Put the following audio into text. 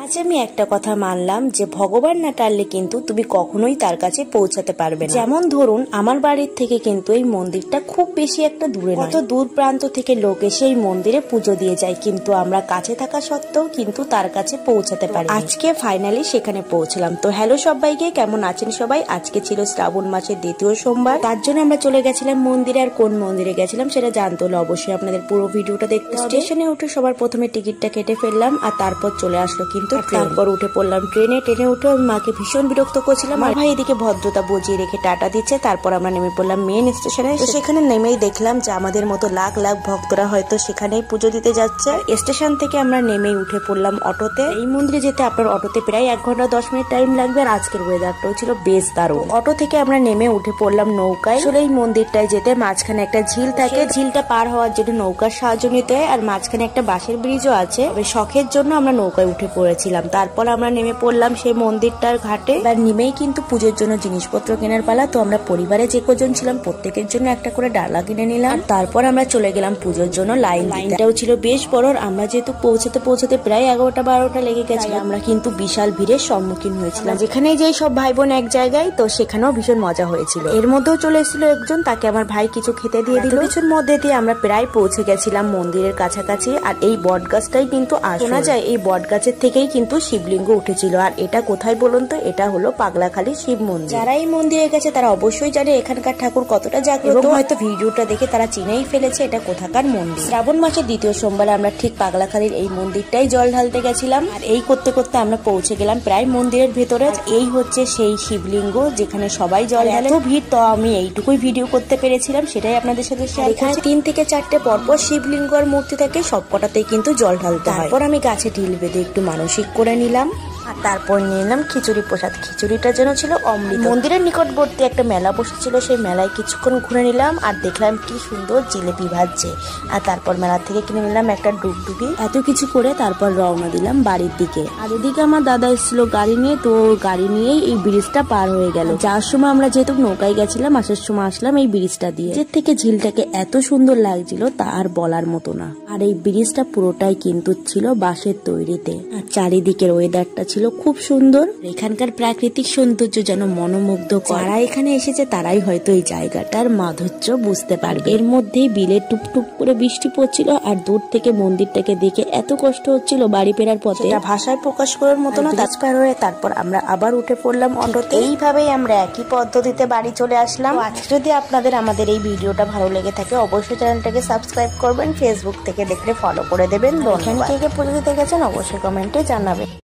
আজ আমি একটা কথা মানলাম যে ভগবান না টানলে কিন্তু তুমি কখনোই তার কাছে পৌঁছাতে পারবে না। যেমন ধরুন আমার বাড়ির থেকে কিন্তু এই মন্দিরটা খুব বেশি একটা দূরে নয়, কত দূর প্রান্ত থেকে লোক এসে এই মন্দিরে পুজো দিয়ে যায়, কিন্তু আমরা কাছে থাকা সত্ত্বেও কিন্তু তার কাছে পৌঁছাতে পারি। আজকে ফাইনালি সেখানে পৌঁছলাম। তো হ্যালো সবাইকে, কেমন আছেন সবাই? আজকে ছিল শ্রাবণ মাসের দ্বিতীয় সোমবার, তার জন্য আমরা চলে গেছিলাম মন্দিরে। আর কোন মন্দিরে গেছিলাম সেটা জানতে হলে অবশ্যই আপনাদের পুরো ভিডিওটা দেখতে হবে। স্টেশনে উঠে সবার প্রথমে টিকিটটা কেটে ফেললাম, আর তারপর চলে আসলো কিন্তু তারপর উঠে পড়লাম ট্রেনে। ট্রেনে উঠে মাকে ভীষণ বিরক্ত করছিলাম, আর ভাই এদিকে ভদ্রতা বজিয়ে রেখে টাটা দিচ্ছে। তারপর আমরা নেমে পড়লাম মেন স্টেশনে। সেখানে নেমেই দেখলাম যে আমাদের মতো লাখ লাখ ভক্তরা হয়তো সেখানেই পুজো দিতে যাচ্ছে। স্টেশন থেকে আমরা নেমেই উঠে পড়লাম অটোতে। এই মন্দিরে যেতে আপনার অটোতে প্রায় 1 ঘন্টা 10 মিনিট টাইম লাগবে। আর আজকের ওয়েদারটাও ছিল বেশ দারুণ। অটো থেকে আমরা নেমে উঠে পড়লাম নৌকায়। আসলে এই মন্দিরটায় যেতে মাঝখানে একটা ঝিল থাকে, ঝিলটা পার হওয়ার জন্য নৌকার সাহায্য নিতে হয়। আর মাঝখানে একটা বাঁশের ব্রিজও আছে। শখের জন্য আমরা নৌকায় উঠে পড়েছিলাম। তারপর আমরা নেমে পড়লাম সেই মন্দিরটার ঘাটে। এবার নেমেই কিন্তু পুজোর জন্য জিনিসপত্র কেনার পালা। তো আমরা পরিবারে যে কজন ছিলাম প্রত্যেকের জন্য একটা করে ডালা কিনে নিলাম। তারপর আমরা চলে গেলাম পুজোর জন্য। লাইনটাও ছিল বেশ বড়। আমরা যেহেতু পৌঁছাতে প্রায় 11টা 12টা লেগে গেছে, আমরা কিন্তু বিশাল ভিড়ের সম্মুখীন হয়েছিলাম। যেখানে যে সব ভাই বোন এক জায়গায়, তো সেখানেও ভীষণ মজা হয়েছিল। এর মধ্যেও চলে এসেছিল একজন, তাকে আমার ভাই কিছু খেতে দিয়ে দিল। কিছুর মধ্যে দিয়ে আমরা প্রায় পৌঁছে গেছিলাম মন্দিরের কাছাকাছি। আর এই বট গাছটাই কিন্তু শোনা যায় এই বট গাছের থেকেই কিন্তু শিবলিঙ্গ উঠেছিল। আর এটা কোথায় বলুন তো? এটা হলো পাগলাখালী শিব মন্দির। যারা এই মন্দিরে গেছে তারা অবশ্যই জানে এখানকার ঠাকুর কতটা জাগ্রত। হয়তো ভিডিওটা দেখে তারা চিনেই ফেলেছে এটা কোথাকার মন্দির। শ্রাবণ মাসের দ্বিতীয় সোমবারে আমরা ঠিক পাগলাখালীর এই মন্দিরটাই জল ঢালতে গেছিলাম। আর এই করতে করতে আমরা পৌঁছে গেলাম প্রায় মন্দিরের ভেতরে। এই হচ্ছে সেই শিবলিঙ্গ যেখানে সবাই জল ঢালে। তো ভিড়, তো আমি এইটুকুই ভিডিও করতে পেরেছিলাম, সেটাই আপনাদের সাথে শেয়ার করছি। এখানে 3 থেকে 4টে পরপর শিবলিঙ্গ আর মূর্তি থাকে, সবকটাতেই কিন্তু জল ঢালতে হয়। তারপর আমি গাছে ঢিল বেঁধে একটু মানসিক করে নিলাম। আর তারপর নিয়ে নিলাম খিচুড়ি প্রসাদ। খিচুড়িটা যেন ছিল অমৃত। মন্দিরের নিকটবর্তী একটা মেলা বসেছিল, সেই মেলায় কিছুক্ষণ ঘুরে নিলাম। আর দেখলাম কি সুন্দর জিলেপি ভাজছে। আর তারপর মেলা থেকে কিনে নিলাম একটা ডুগডুগি। এত কিছু করে তারপর রওনা দিলাম বাড়ির দিকে। আর এদিকে আমার দাদা এসেছিল গাড়ি নিয়ে, তো গাড়ি নিয়েই এই ব্রিজটা পার হয়ে গেল। যাওয়ার সময় আমরা যেহেতু নৌকায় গেছিলাম, আসার সময় আসলাম এই ব্রিজটা দিয়ে। যে থেকে ঝিলটাকে এত সুন্দর লাগছিল তা আর বলার মতো না। আর এই ব্রিজটা পুরোটাই কিন্তু ছিল বাঁশের তৈরিতে। আর চারিদিকের ওয়েদারটা ছিল খুব সুন্দর। এখানকার প্রাকৃতিক সৌন্দর্য যেন মনোমুগ্ধকর। যারা এখানে এসেছে তারাই হয়তো এই জায়গাটার মাধুর্য বুঝতে পারবে। এর মধ্যেই বিলে টুপটুপ করে বৃষ্টি পড়ছিল। আর দূর থেকে মন্দিরটাকে দেখে এত কষ্ট হচ্ছিল বাড়ি ফেরার পথে, এটা ভাষায় প্রকাশ করার মতো না। তাজপার হয়ে তারপর আমরা আবার উঠে পড়লাম অটোতে। এইভাবেই আমরা একই পদ্ধতিতে বাড়ি চলে আসলাম। আজকে যদি আপনাদের আমাদের এই ভিডিওটা ভালো লেগে থাকে অবশ্যই চ্যানেলটাকে সাবস্ক্রাইব করবেন। ফেসবুক থেকে দেখলে ফলো করে দেবেন। এখানে কে কে পুজো দিতে গেছেন অবশ্যই কমেন্টে জানাবেন।